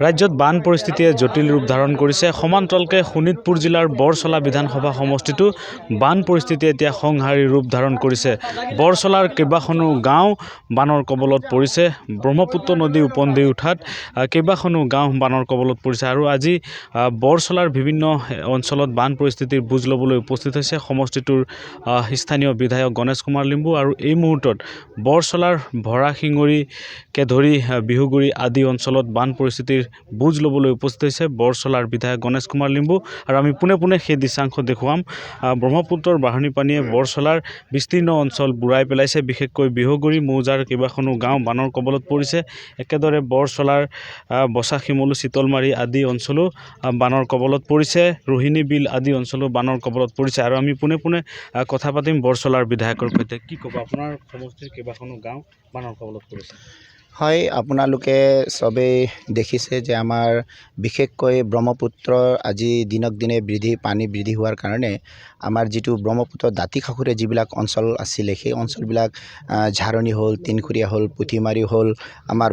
ৰাজ্যত বান পৰিস্থিতিয়ে জটিল ৰূপ ধাৰণ কৰিছে। সমান্তৰালকৈ শোণিতপুৰ জিলাৰ বৰচলা বিধানসভা সমষ্টিটো বান পৰিস্থিতিয়ে এতিয়া সংহাৰী ৰূপ ধাৰণ কৰিছে। বৰচলাৰ কেইবাখনো গাঁও বানৰ কবলত পৰিছে। ব্ৰহ্মপুত্ৰ নদী ওপন্দি উঠাত কেইবাখনো গাঁও বানৰ কবলত পৰিছে। আৰু আজি বৰচলাৰ বিভিন্ন অঞ্চলত বান পৰিস্থিতিৰ বুজ ল'বলৈ উপস্থিত হৈছে সমষ্টিটোৰ স্থানীয় বিধায়ক গণেশ কুমাৰ লিম্বু। আৰু এই মুহূৰ্তত বৰচলাৰ ভৰাশিঙৰিকে ধৰি বিহুগুৰি আদি অঞ্চলত বান পৰিস্থিতিৰ বুজ ল'বলৈ উপস্থিত হৈছে বৰচলাৰ বিধায়ক গণেশ কুমাৰ লিম্বু। আৰু আমি পোনে পোনে সেই দৃশ্যাংশ দেখুৱাম। ব্ৰহ্মপুত্ৰৰ বাঢ়নী পানীয়ে বৰচলাৰ বিস্তীৰ্ণ অঞ্চল বুৰাই পেলাইছে। বিশেষকৈ বিহুগুৰি মৌজাৰ কেইবাখনো গাঁও বানৰ কবলত পৰিছে। একেদৰে বৰচলাৰ বচা শিমলু চিতলমাৰী আদি অঞ্চলো বানৰ কবলত পৰিছে। ৰোহিণী বিল আদি অঞ্চলো বানৰ কবলত পৰিছে। আৰু আমি পোনে পোনে কথা পাতিম বৰচলাৰ বিধায়কৰ সৈতে। কি ক'ব, আপোনাৰ সমষ্টিৰ কেইবাখনো গাঁও বানৰ কবলত পৰিছে? হয়, আপোনালোকে চবেই দেখিছে যে আমাৰ বিশেষকৈ ব্ৰহ্মপুত্ৰৰ আজি দিনক দিনে পানী বৃদ্ধি হোৱাৰ কাৰণে আমাৰ যিটো ব্ৰহ্মপুত্ৰৰ দাঁতি কাষৰীয়া যিবিলাক অঞ্চল আছিলে সেই অঞ্চলবিলাক ঝাৰণি হ'ল, তিনখুৰীয়া হ'ল, পুথিমাৰী হ'ল, আমাৰ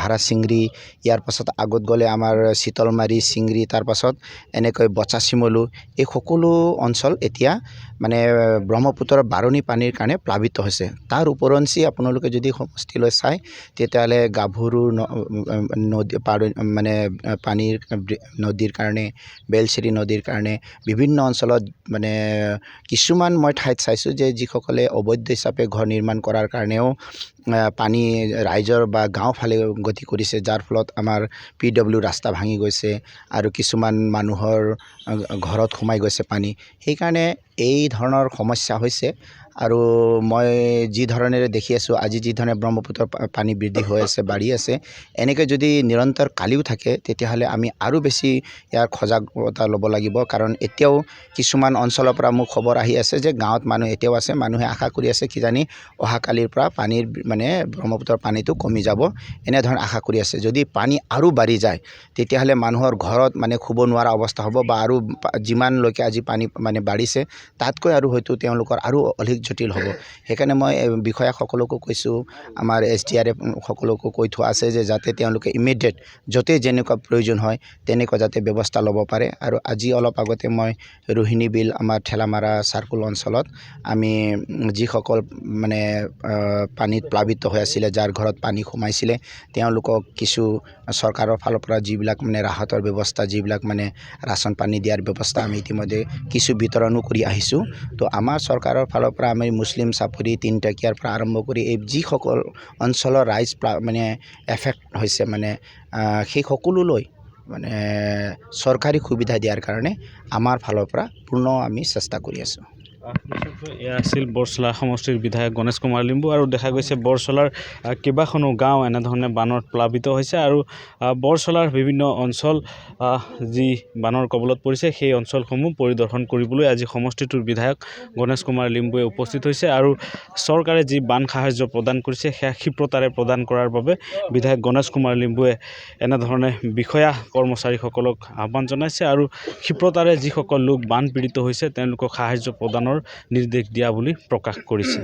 ভাড়া চিংৰি, ইয়াৰ পাছত আগত গ'লে আমাৰ চিতলমাৰী চিংৰি, তাৰপাছত এনেকৈ বচা শিমলু, এই সকলো অঞ্চল এতিয়া মানে ব্ৰহ্মপুত্ৰৰ বাঢ়নী পানীৰ কাৰণে প্লাবিত হৈছে। তাৰ ওপৰঞ্চি আপোনালোকে যদি সমষ্টিলৈ চায় তেতিয়াহ'লে গাভৰু নদী মানে পানীৰ নদীৰ কাৰণে, বেলচেৰি নদীৰ কাৰণে বিভিন্ন অঞ্চলত মানে কিছুমান মই ঠাইত চাইছোঁ যে যিসকলে অবৈধ হিচাপে ঘৰ নিৰ্মাণ কৰাৰ কাৰণেও পানী ৰাইজৰ বা গাঁও ফালে গতি কৰিছে, যাৰ ফলত আমাৰ PW ৰাস্তা ভাঙি গৈছে আৰু কিছুমান মানুহৰ ঘৰত সোমাই গৈছে পানী। সেইকাৰণে এই ধৰণৰ সমস্যা হৈছে। আৰু মই যি ধৰণেৰে দেখি আছোঁ, আজি যি ধৰণে ব্ৰহ্মপুত্ৰৰ পানী বৃদ্ধি হৈ আছে, বাঢ়ি আছে, এনেকৈ যদি নিৰন্তৰ কালিও থাকে তেতিয়াহ'লে আমি আৰু বেছি ইয়াৰ সজাগতা ল'ব লাগিব। কাৰণ এতিয়াও কিছুমান অঞ্চলৰ পৰা মোক খবৰ আহি আছে যে গাঁৱত মানুহ এতিয়াও আছে, মানুহে আশা কৰি আছে কিজানি অহাকালিৰ পৰা পানীৰ মানে ব্ৰহ্মপুত্ৰৰ পানীটো কমি যাব, এনেধৰণৰ আশা কৰি আছে। যদি পানী আৰু বাঢ়ি যায় তেতিয়াহ'লে মানুহৰ ঘৰত মানে শুব নোৱাৰা অৱস্থা হ'ব, বা আৰু যিমানলৈকে আজি পানী মানে বাঢ়িছে তাতকৈ আৰু হয়তো তেওঁলোকৰ আৰু অধিক জটিল হ'ব। সেইকাৰণে মই বিষয়াসকলকো কৈছোঁ, আমাৰ SDRF সকলকো কৈ থোৱা আছে যে যাতে তেওঁলোকে ইমিডিয়েট য'তে যেনেকুৱা প্ৰয়োজন হয় তেনেকুৱা যাতে ব্যৱস্থা ল'ব পাৰে। আৰু আজি অলপ আগতে মই ৰোহিণী বিল আমাৰ ঠেলামাৰা চাৰ্কুল অঞ্চলত আমি যিসকল মানে পানীত প্লাবিত হৈ আছিলে, যাৰ ঘৰত পানী সোমাইছিলে, তেওঁলোকক কিছু চৰকাৰৰ ফালৰ পৰা যিবিলাক মানে ৰাহতৰ ব্যৱস্থা, যিবিলাক মানে ৰাচন পানী দিয়াৰ ব্যৱস্থা আমি ইতিমধ্যে কিছু বিতৰণো কৰি আহিছোঁ। তো আমাৰ চৰকাৰৰ ফালৰ পৰা আমি মুছলিম চাপৰি, তিনটকীয়াৰ পৰা আৰম্ভ কৰি এই যিসকল অঞ্চলৰ ৰাইজ মানে এফেক্ট হৈছে মানে সেই সকলোলৈ মানে চৰকাৰী সুবিধা দিয়াৰ কাৰণে আমাৰ ফালৰ পৰা পূৰ্ণ আমি চেষ্টা কৰি আছোঁ। এয়া আছিল বৰচলা সমষ্টিৰ বিধায়ক গণেশ কুমাৰ লিম্বু। আৰু দেখা গৈছে বৰচলাৰ কেইবাখনো গাঁও এনেধৰণে বানত প্লাবিত হৈছে। আৰু বৰচলাৰ বিভিন্ন অঞ্চল যি বানৰ কবলত পৰিছে সেই অঞ্চলসমূহ পৰিদৰ্শন কৰিবলৈ আজি সমষ্টিটোৰ বিধায়ক গণেশ কুমাৰ লিম্বুৱে উপস্থিত হৈছে। আৰু চৰকাৰে যি বান সাহাৰ্য প্ৰদান কৰিছে সেয়া ক্ষিপ্ৰতাৰে প্ৰদান কৰাৰ বাবে বিধায়ক গণেশ কুমাৰ লিম্বুৱে এনেধৰণে বিষয়া কৰ্মচাৰীসকলক আহ্বান জনাইছে। আৰু ক্ষিপ্ৰতাৰে যিসকল লোক বান পীড়িত হৈছে তেওঁলোকক সাহাৰ্য প্ৰদানৰ নিৰ্দেশ দিয়া বুলি প্ৰকাশ কৰিছে।